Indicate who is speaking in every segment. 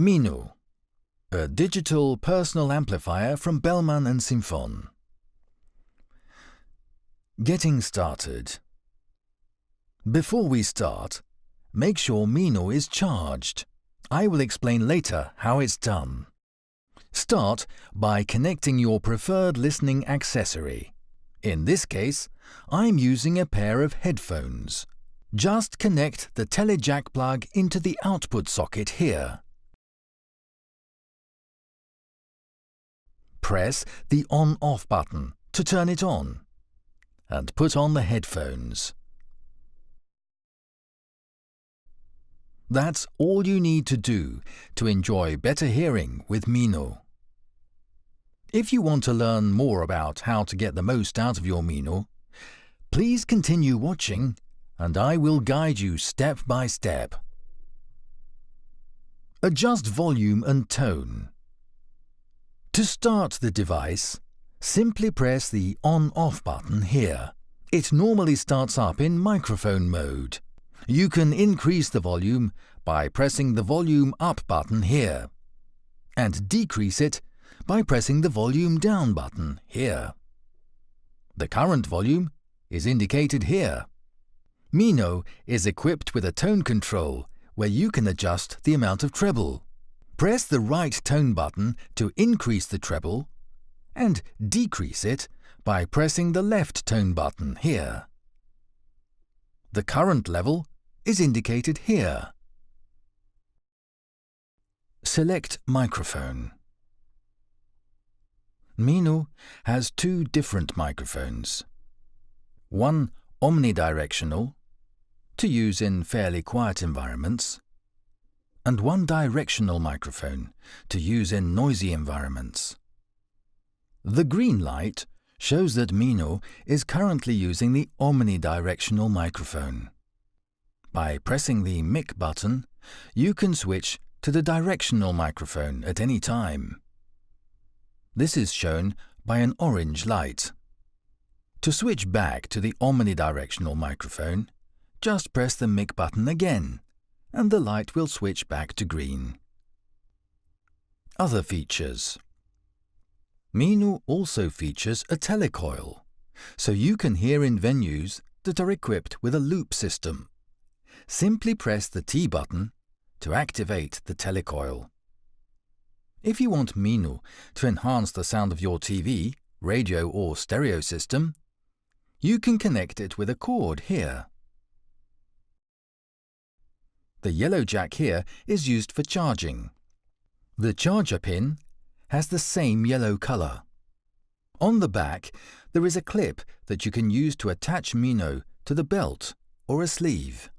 Speaker 1: Mino, a digital personal amplifier from Bellman and Symphon. Getting started. Before we start, make sure Mino is charged. I will explain later how it's done. Start by connecting your preferred listening accessory. In this case, I'm using a pair of headphones. Just connect the telejack plug into the output socket here. Press the on-off button to turn it on, and put on the headphones. That's all you need to do to enjoy better hearing with Mino. If you want to learn more about how to get the most out of your Mino, please continue watching and I will guide you step by step. Adjust volume and tone. To start the device, simply press the on-off button here. It normally starts up in microphone mode. You can increase the volume by pressing the volume up button here, and decrease it by pressing the volume down button here. The current volume is indicated here. Mino is equipped with a tone control where you can adjust the amount of treble. Press the right tone button to increase the treble and decrease it by pressing the left tone button here. The current level is indicated here. Select microphone. Mino has two different microphones. One omnidirectional, to use in fairly quiet environments, and one directional microphone, to use in noisy environments. The green light shows that Mino is currently using the omnidirectional microphone. By pressing the mic button, you can switch to the directional microphone at any time. This is shown by an orange light. To switch back to the omnidirectional microphone, just press the mic button again, and the light will switch back to green. Other features. Mino also features a telecoil, so you can hear in venues that are equipped with a loop system. Simply press the T button to activate the telecoil. If you want Mino to enhance the sound of your TV, radio or stereo system, you can connect it with a cord here. The yellow jack here is used for charging. The charger pin has the same yellow color. On the back, there is a clip that you can use to attach Mino to the belt or a sleeve.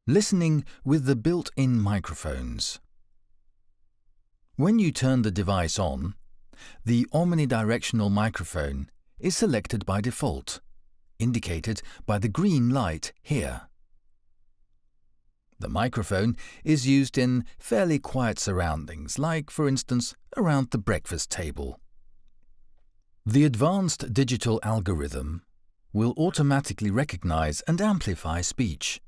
Speaker 1: Listening with the built-in microphones. When you turn the device on, the omnidirectional microphone is selected by default, indicated by the green light here. The microphone is used in fairly quiet surroundings, like, for instance, around the breakfast table. The advanced digital algorithm will automatically recognize and amplify speech,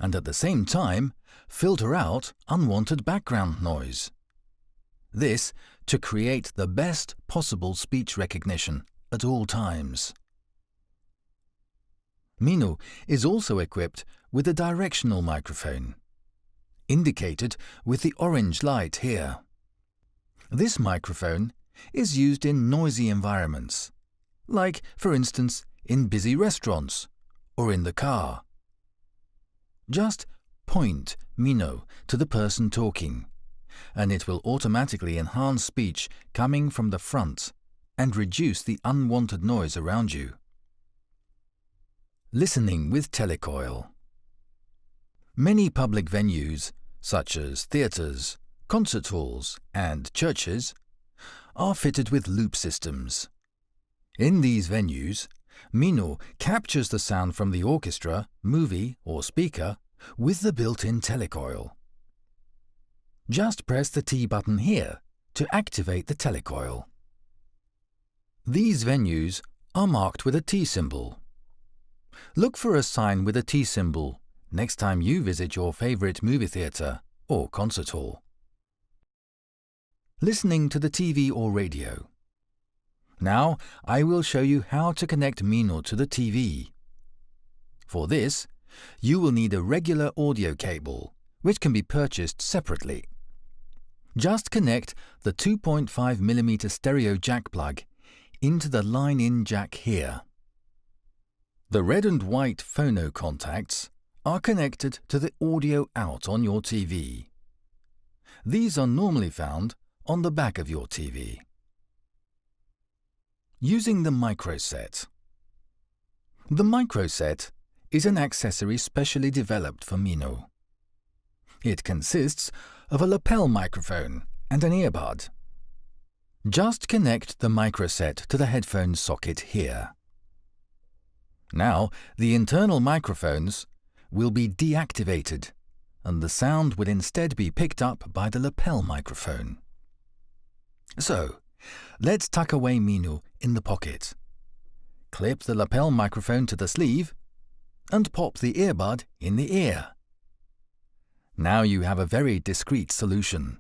Speaker 1: and at the same time filter out unwanted background noise. This to create the best possible speech recognition at all times. Mino is also equipped with a directional microphone, indicated with the orange light here. This microphone is used in noisy environments, like, for instance, in busy restaurants or in the car. Just point Mino to the person talking, and it will automatically enhance speech coming from the front and reduce the unwanted noise around you. Listening with telecoil. Many public venues, such as theatres, concert halls and churches, are fitted with loop systems. In these venues, Mino captures the sound from the orchestra, movie or speaker with the built-in telecoil. Just press the T button here to activate the telecoil. These venues are marked with a T symbol. Look for a sign with a T symbol next time you visit your favorite movie theatre or concert hall. listening to the TV or radio. Now I will show you how to connect Mino to the TV. For this, you will need a regular audio cable, which can be purchased separately. Just connect the 2.5mm stereo jack plug into the line-in jack here. The red and white phono contacts are connected to the audio out on your TV. These are normally found on the back of your TV. Using the microset. The microset is an accessory specially developed for Mino. It consists of a lapel microphone and an earbud. Just connect the microset to the headphone socket here. Now the internal microphones will be deactivated and the sound will instead be picked up by the lapel microphone. So, let's tuck away Mino in the pocket. Clip the lapel microphone to the sleeve and pop the earbud in the ear. Now you have a very discreet solution.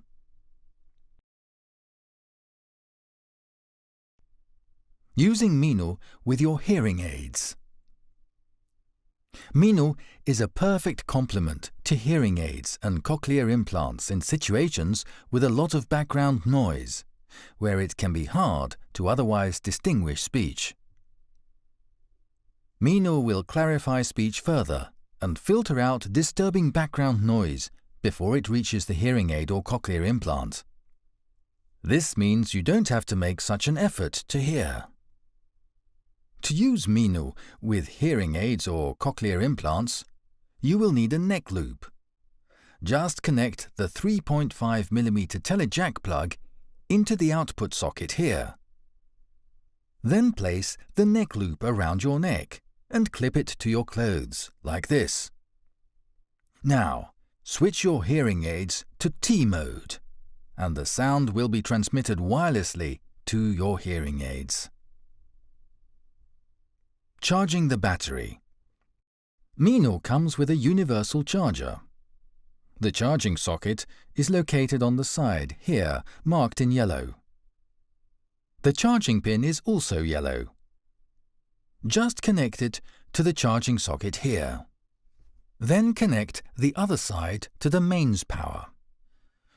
Speaker 1: Using Mino with your hearing aids. Mino is a perfect complement to hearing aids and cochlear implants in situations with a lot of background noise, where it can be hard to otherwise distinguish speech. Mino will clarify speech further and filter out disturbing background noise before it reaches the hearing aid or cochlear implant. This means you don't have to make such an effort to hear. To use Mino with hearing aids or cochlear implants, you will need a neck loop. Just connect the 3.5mm telejack plug into the output socket here. Then place the neck loop around your neck and clip it to your clothes, like this. Now, switch your hearing aids to T mode, and the sound will be transmitted wirelessly to your hearing aids. Charging the battery. Mino comes with a universal charger. The charging socket is located on the side here, marked in yellow. The charging pin is also yellow. Just connect it to the charging socket here. Then connect the other side to the mains power.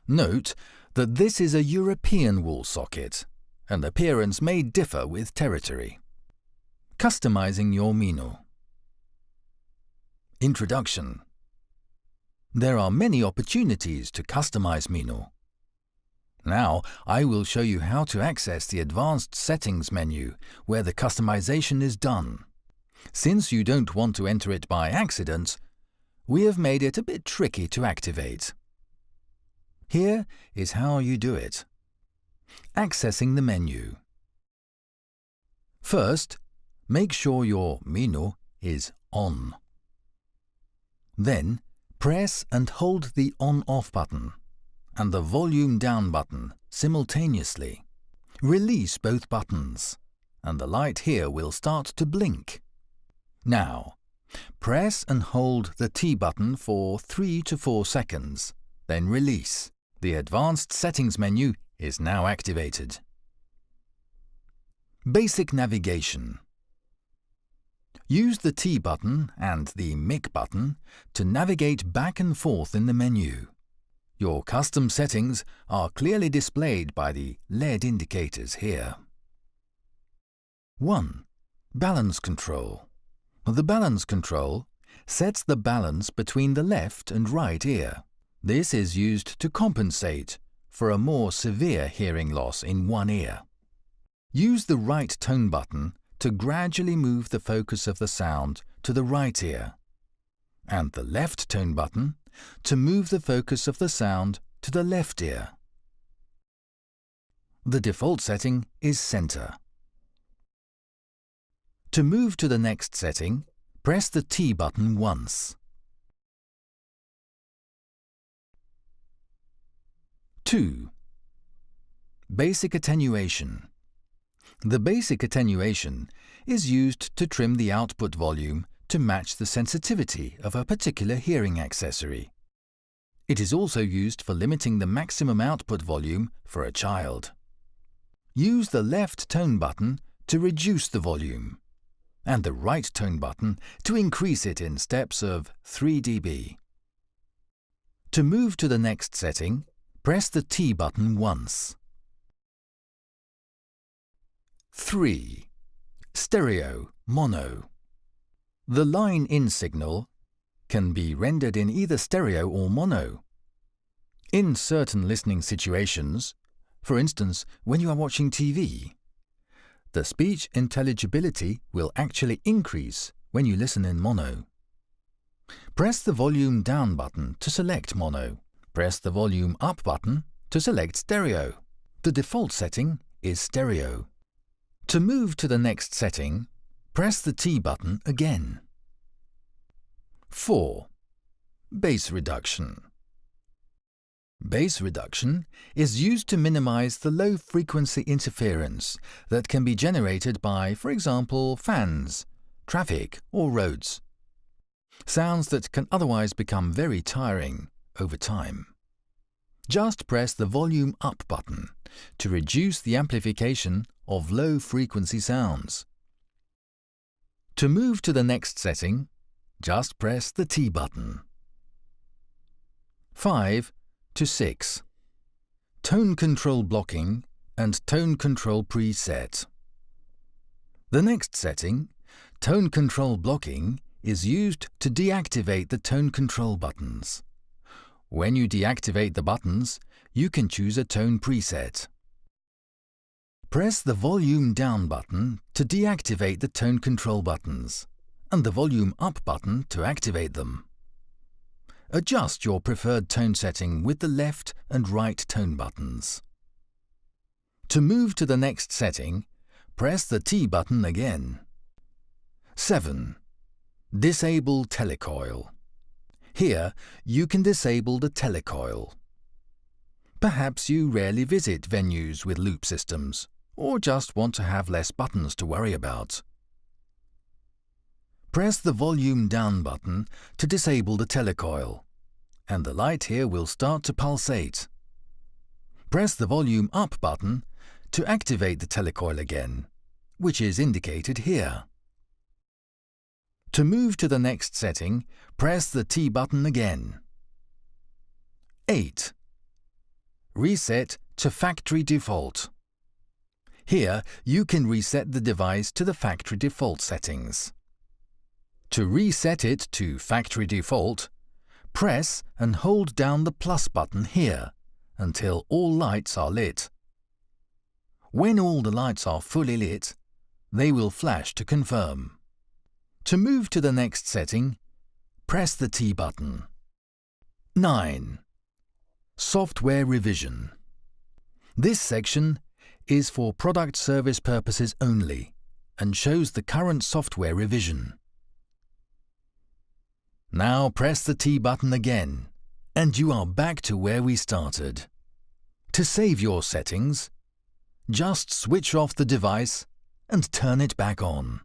Speaker 1: Note that this is a European wall socket, and appearance may differ with territory. Customizing your Mino. Introduction. There are many opportunities to customize Mino. Now I will show you how to access the Advanced Settings menu where the customization is done. Since you don't want to enter it by accident, we have made it a bit tricky to activate. Here is how you do it. Accessing the menu. First, make sure your Mino is on. Then, press and hold the on-off button and the volume down button simultaneously. Release both buttons, and the light here will start to blink. Now, press and hold the T button for 3 to 4 seconds, then release. The Advanced Settings menu is now activated. Basic navigation. Use the T button and the mic button to navigate back and forth in the menu. Your custom settings are clearly displayed by the LED indicators here. 1. Balance control. The balance control sets the balance between the left and right ear. This is used to compensate for a more severe hearing loss in one ear. Use the right tone button to gradually move the focus of the sound to the right ear, and the left tone button to move the focus of the sound to the left ear. The default setting is center. To move to the next setting, press the T button once. 2. Basic attenuation. The basic attenuation is used to trim the output volume to match the sensitivity of a particular hearing accessory. It is also used for limiting the maximum output volume for a child. Use the left tone button to reduce the volume, and the right tone button to increase it in steps of 3 dB. To move to the next setting, press the T button once. 3. Stereo, mono. The line-in signal can be rendered in either stereo or mono. In certain listening situations, for instance when you are watching TV, the speech intelligibility will actually increase when you listen in mono. Press the volume down button to select mono. Press the volume up button to select stereo. The default setting is stereo. To move to the next setting, press the T button again. 4. Bass reduction. Bass reduction is used to minimize the low-frequency interference that can be generated by, for example, fans, traffic, or roads. Sounds that can otherwise become very tiring over time. Just press the volume up button to reduce the amplification of low-frequency sounds. To move to the next setting, just press the T button. 5 to 6. Tone control blocking and tone control preset. The next setting, tone control blocking, is used to deactivate the tone control buttons. When you deactivate the buttons, you can choose a tone preset. Press the volume down button to deactivate the tone control buttons, and the volume up button to activate them. Adjust your preferred tone setting with the left and right tone buttons. To move to the next setting, press the T button again. 7. Disable telecoil. Here, you can disable the telecoil. Perhaps you rarely visit venues with loop systems, or just want to have less buttons to worry about. Press the volume down button to disable the telecoil, and the light here will start to pulsate. Press the volume up button to activate the telecoil again, which is indicated here. To move to the next setting, press the T button again. 8. Reset to factory default. Here, you can reset the device to the factory default settings. To reset it to factory default, press and hold down the plus button here until all lights are lit. When all the lights are fully lit, they will flash to confirm. To move to the next setting, press the T button. 9. Software revision. This section is for product service purposes only and shows the current software revision. Now press the T button again, and you are back to where we started. To save your settings, just switch off the device and turn it back on.